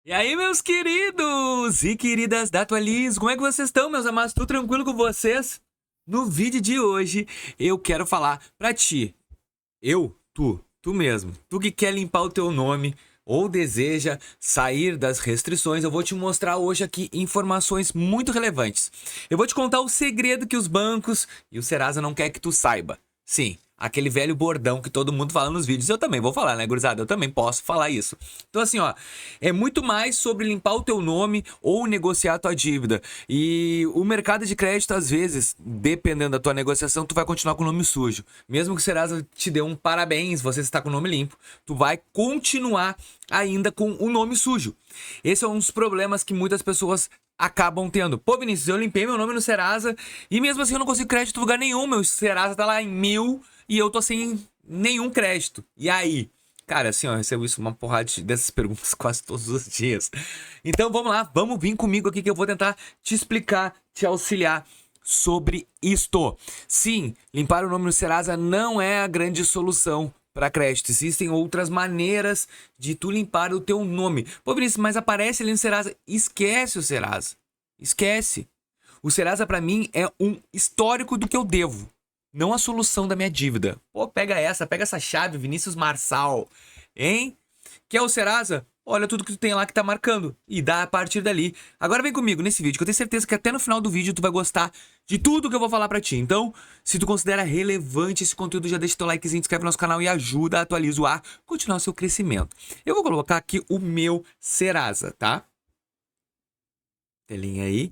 E aí, meus queridos e queridas da Atualizo, como é que vocês estão, meus amados? Tudo tranquilo com vocês? No vídeo de hoje, eu quero falar pra ti, tu mesmo, tu que quer limpar o teu nome ou deseja sair das restrições, eu vou te mostrar hoje aqui informações muito relevantes. Eu vou te contar o segredo que os bancos e o Serasa não quer que tu saiba. Sim, aquele velho bordão que todo mundo fala nos vídeos. Eu também vou falar, né, gurizada? Eu também posso falar isso. Então, assim, ó, é muito mais sobre limpar o teu nome ou negociar a tua dívida. E o mercado de crédito, às vezes, dependendo da tua negociação, tu vai continuar com o nome sujo. Mesmo que o Serasa te dê um parabéns, você está com o nome limpo, tu vai continuar ainda com o nome sujo. Esse é um dos problemas que muitas pessoas acabam tendo. Pô, Vinícius, eu limpei meu nome no Serasa e mesmo assim eu não consigo crédito em lugar nenhum. Meu Serasa tá lá em 1.000 e eu tô sem nenhum crédito. E aí? Cara, assim, ó, eu recebo isso, uma porrada dessas perguntas quase todos os dias. Então vamos lá, vamos vir comigo aqui que eu vou tentar te explicar, te auxiliar sobre isto. Sim, limpar o nome no Serasa não é a grande solução para crédito. Existem outras maneiras de tu limpar o teu nome. Pô, Vinícius, mas aparece ali no Serasa. Esquece o Serasa. Esquece. O Serasa para mim é um histórico do que eu devo, não a solução da minha dívida. Pô, pega essa chave, Vinícius Marçal, hein? Quer o Serasa? Olha tudo que tu tem lá que tá marcando e dá a partir dali. Agora vem comigo nesse vídeo, que eu tenho certeza que até no final do vídeo tu vai gostar de tudo que eu vou falar pra ti. Então, se tu considera relevante esse conteúdo, já deixa teu likezinho, inscreve no nosso canal e ajuda a Atualizo a continuar o seu crescimento. Eu vou colocar aqui o meu Serasa, tá? Telinha aí.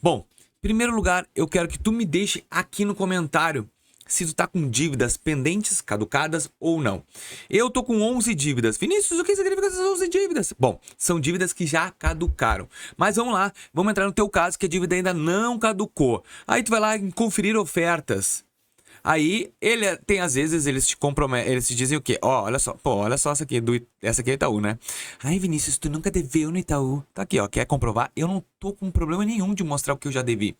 Bom, em primeiro lugar, eu quero que tu me deixe aqui no comentário se tu tá com dívidas pendentes, caducadas ou não. Eu tô com 11 dívidas. Vinícius, o que significa essas 11 dívidas? Bom, são dívidas que já caducaram. Mas vamos lá, vamos entrar no teu caso que a dívida ainda não caducou. Aí tu vai lá em conferir ofertas. Aí, ele tem, às vezes, eles te comprometem, eles te dizem o quê? Ó, olha só, pô, olha só essa aqui, essa aqui é Itaú, né? Ai, Vinícius, tu nunca deveu no Itaú. Tá aqui, ó, quer comprovar? Eu não tô com problema nenhum de mostrar o que eu já devi.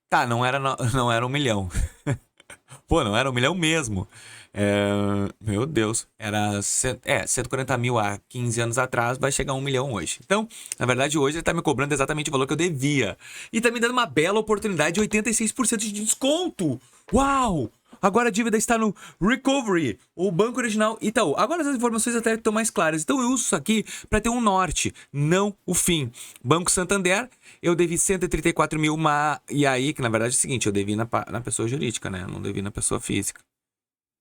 Tá, não era, não era 1 milhão. Pô, não era 1 milhão mesmo. Meu Deus, era 140 mil há 15 anos atrás, vai chegar a 1 milhão hoje. Então, na verdade, hoje ele tá me cobrando exatamente o valor que eu devia. E tá me dando uma bela oportunidade de 86% de desconto. Uau! Agora a dívida está no Recovery, o Banco Original Itaú. Agora as informações até estão mais claras. Então eu uso isso aqui para ter um norte, não o fim. Banco Santander, eu devi 134 mil, e aí, que na verdade é o seguinte, eu devi na pessoa jurídica, né? Eu não devi na pessoa física.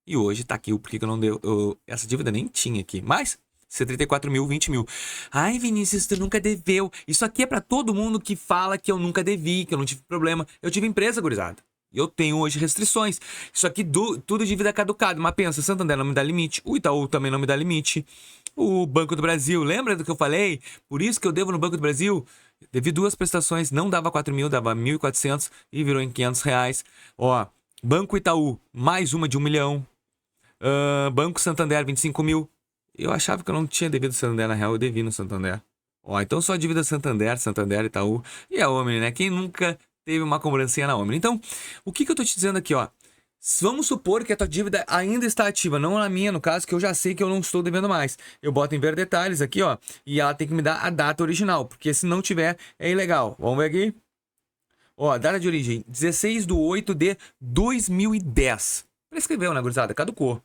E hoje tá aqui o porquê que eu não deu. Essa dívida nem tinha aqui. Mas 134 mil, 20 mil. Ai, Vinícius, tu nunca deveu. Isso aqui é pra todo mundo que fala que eu nunca devi, que eu não tive problema. Eu tive empresa, gurizada. E eu tenho hoje restrições. Isso aqui tudo dívida caducada. Mas pensa, Santander não me dá limite. O Itaú também não me dá limite. O Banco do Brasil, lembra do que eu falei? Por isso que eu devo no Banco do Brasil. Devi 2 prestações, não dava 4 mil, dava 1.400 e virou em 500 reais. Ó, Banco Itaú, mais uma de 1 milhão. Banco Santander, 25 mil. Eu achava que eu não tinha devido Santander, na real, eu devi no Santander. Ó, então só dívida Santander, Itaú e a Omni, né? Quem nunca teve uma cobrancinha na Omni? Então, o que eu tô te dizendo aqui, ó? Vamos supor que a tua dívida ainda está ativa, não a minha, no caso, que eu já sei que eu não estou devendo mais. Eu boto em ver detalhes aqui, ó, e ela tem que me dar a data original, porque se não tiver, é ilegal. Vamos ver aqui. Ó, data de origem, 16/8 de 2010. Prescreveu, né, gurizada? Caducou.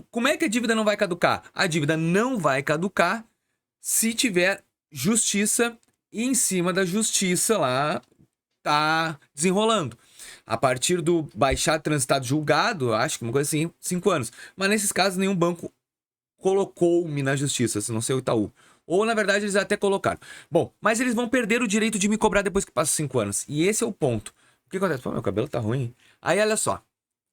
Como é que a dívida não vai caducar? A dívida não vai caducar se tiver justiça e em cima da justiça lá tá desenrolando. A partir do baixado, transitado, julgado, acho que uma coisa assim, 5 anos. Mas nesses casos nenhum banco colocou-me na justiça, se não sei o Itaú. Ou, na verdade, eles até colocaram. Bom, mas eles vão perder o direito de me cobrar depois que passa 5 anos. E esse é o ponto. O que acontece? Pô, meu cabelo tá ruim. Aí, olha só.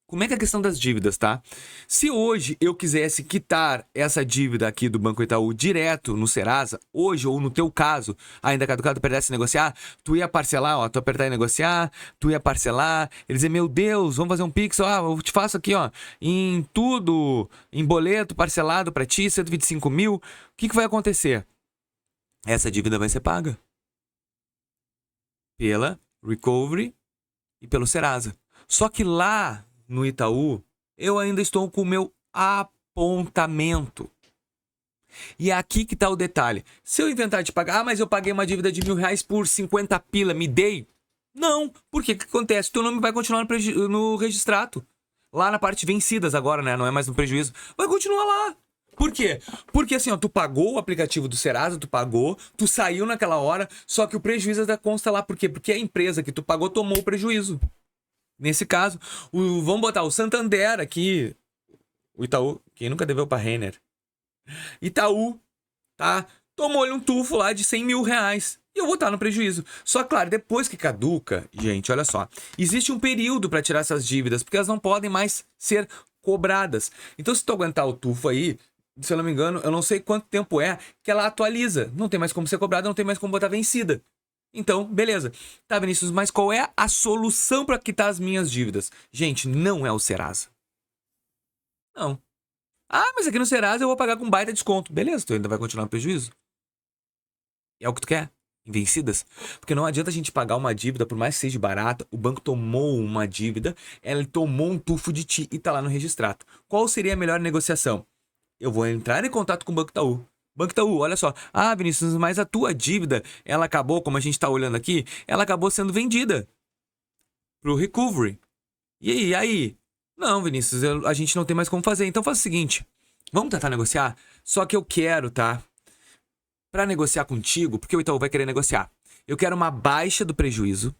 Como é que é a questão das dívidas, tá? Se hoje eu quisesse quitar essa dívida aqui do Banco Itaú direto no Serasa, hoje ou no teu caso, ainda caducado, tu pudesse negociar, tu ia parcelar, ó, tu apertar e negociar, tu ia parcelar, eles dizer, meu Deus, vamos fazer um Pix, ó, eu te faço aqui, ó, em tudo, em boleto parcelado pra ti, 125 mil, o que vai acontecer? Essa dívida vai ser paga pela Recovery e pelo Serasa. Só que lá no Itaú, eu ainda estou com o meu apontamento. E é aqui que tá o detalhe. Se eu inventar de pagar, mas eu paguei uma dívida de R$ 1.000 por 50 pila, me dei? Não, porque o que acontece? Teu nome vai continuar no registrato. Lá na parte vencidas agora, né? Não é mais no prejuízo. Vai continuar lá. Por quê? Porque assim, ó, tu pagou o aplicativo do Serasa, tu pagou, tu saiu naquela hora, só que o prejuízo ainda consta lá. Por quê? Porque a empresa que tu pagou tomou o prejuízo. Nesse caso, vamos botar o Santander aqui, o Itaú, quem nunca deveu pra Renner? Itaú, tá? Tomou-lhe um tufo lá de R$ 100.000. E eu vou estar no prejuízo. Só, claro, depois que caduca, gente, olha só. Existe um período para tirar essas dívidas, porque elas não podem mais ser cobradas. Então, se tu aguentar o tufo aí, se eu não me engano, eu não sei quanto tempo é que ela atualiza. Não tem mais como ser cobrada, não tem mais como botar vencida. Então, beleza. Tá, Vinícius, mas qual é a solução para quitar as minhas dívidas? Gente, não é o Serasa. Não. Ah, mas aqui no Serasa eu vou pagar com baita desconto. Beleza, tu ainda vai continuar no prejuízo. É o que tu quer? Vencidas? Porque não adianta a gente pagar uma dívida, por mais que seja barata, o banco tomou uma dívida, ele tomou um tufo de ti e tá lá no registrato. Qual seria a melhor negociação? Eu vou entrar em contato com o Banco Itaú. Banco Itaú, olha só. Ah, Vinícius, mas a tua dívida, ela acabou, como a gente tá olhando aqui, ela acabou sendo vendida pro recovery. E aí? Não, Vinícius, a gente não tem mais como fazer. Então faz o seguinte, vamos tentar negociar? Só que eu quero, tá? Para negociar contigo, porque o Itaú vai querer negociar. Eu quero uma baixa do prejuízo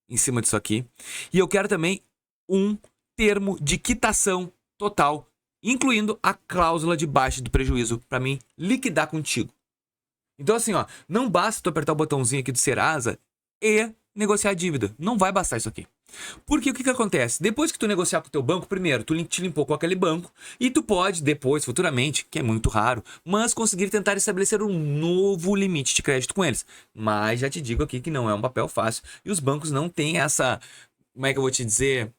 em cima disso aqui. E eu quero também um termo de quitação total, incluindo a cláusula de baixa do prejuízo para mim liquidar contigo. Então assim, ó, não basta tu apertar o botãozinho aqui do Serasa e negociar a dívida. Não vai bastar isso aqui. Porque o que acontece? Depois que tu negociar com o teu banco, primeiro, tu te limpou com aquele banco e tu pode depois, futuramente, que é muito raro, mas conseguir tentar estabelecer um novo limite de crédito com eles. Mas já te digo aqui que não é um papel fácil e os bancos não têm essa, como é que eu vou te dizer,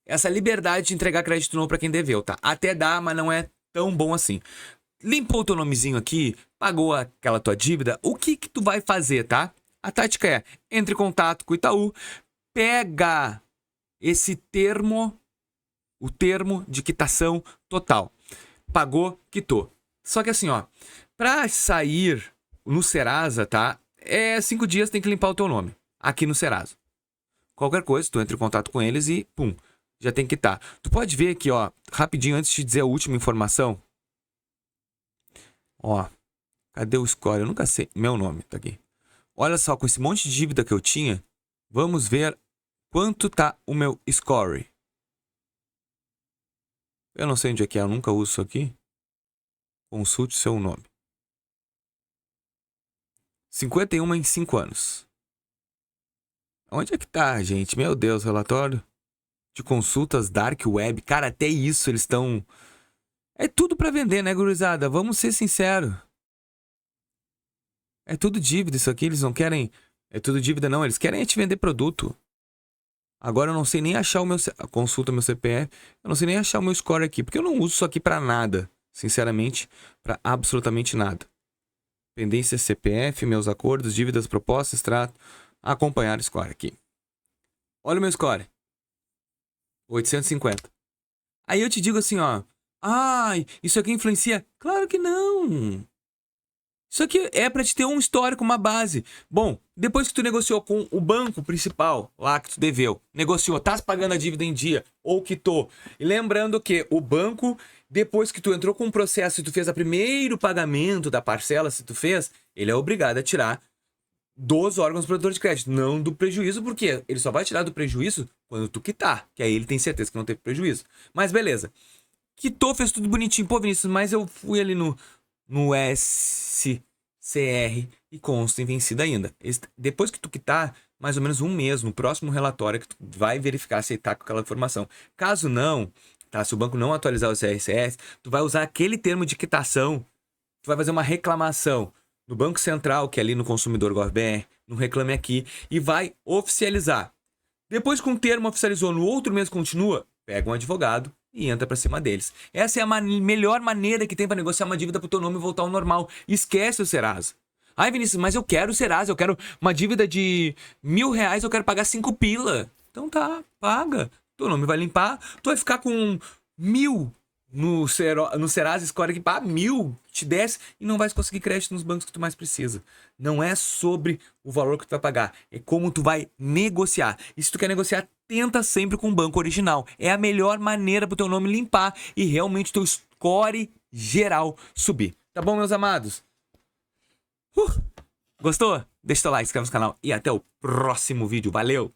essa liberdade de entregar crédito novo para quem deveu, tá? Até dá, mas não é tão bom assim. Limpou o teu nomezinho aqui, pagou aquela tua dívida, o que tu vai fazer, tá? A tática é, entre em contato com o Itaú, pega esse termo, o termo de quitação total. Pagou, quitou. Só que assim, ó, pra sair no Serasa, tá? 5 dias tem que limpar o teu nome aqui no Serasa. Qualquer coisa, tu entra em contato com eles e pum, já tem que quitar. Tu pode ver aqui, ó, rapidinho antes de dizer a última informação. Ó, cadê o score? Eu nunca sei. Meu nome tá aqui. Olha só, com esse monte de dívida que eu tinha, vamos ver quanto tá o meu score. Eu não sei onde é que é, eu nunca uso isso aqui. Consulte seu nome. 51 em 5 anos. Onde é que tá, gente? Meu Deus, relatório de consultas Dark Web. Cara, até isso eles estão... É tudo pra vender, né, gurizada? Vamos ser sinceros. É tudo dívida isso aqui, eles não querem... É tudo dívida não, eles querem te vender produto. Agora eu não sei nem achar o meu... Consulta meu CPF. Eu não sei nem achar o meu score aqui, porque eu não uso isso aqui pra nada. Sinceramente, pra absolutamente nada. Pendência CPF, meus acordos, dívidas propostas, extrato. Acompanhar o score aqui. Olha o meu score. 850. Aí eu te digo assim, ó. Ai, isso aqui influencia? Claro que não. Isso aqui é pra te ter um histórico, uma base. Bom, depois que tu negociou com o banco principal, lá que tu deveu, negociou, tá pagando a dívida em dia, ou quitou. E lembrando que o banco, depois que tu entrou com o processo e tu fez o primeiro pagamento da parcela, se tu fez, ele é obrigado a tirar dos órgãos produtores de crédito, não do prejuízo, porque ele só vai tirar do prejuízo quando tu quitar, que aí ele tem certeza que não teve prejuízo. Mas beleza. Quitou, fez tudo bonitinho. Pô, Vinícius, mas eu fui ali no SCR e consta em vencida ainda. Depois que tu quitar, mais ou menos um mês, no próximo relatório, que tu vai verificar se tá com aquela informação. Caso não, tá? Se o banco não atualizar o CRCS, tu vai usar aquele termo de quitação, tu vai fazer uma reclamação no Banco Central, que é ali no Consumidor Gov.br, no Reclame Aqui, e vai oficializar. Depois que um termo oficializou, no outro mês continua, pega um advogado e entra pra cima deles. Essa é a melhor maneira que tem pra negociar uma dívida pro teu nome voltar ao normal. Esquece o Serasa. Ai, Vinícius, mas eu quero o Serasa, eu quero uma dívida de R$ 1.000, eu quero pagar 5 pila. Então tá, paga. Teu nome vai limpar, tu vai ficar com 1.000 no Serasa Score aqui para 1.000, te desce e não vai conseguir crédito nos bancos que tu mais precisa. Não é sobre o valor que tu vai pagar, é como tu vai negociar. E se tu quer negociar, tenta sempre com o banco original. É a melhor maneira pro teu nome limpar e realmente teu score geral subir. Tá bom, meus amados? Gostou? Deixa teu like, inscreve no canal e até o próximo vídeo. Valeu!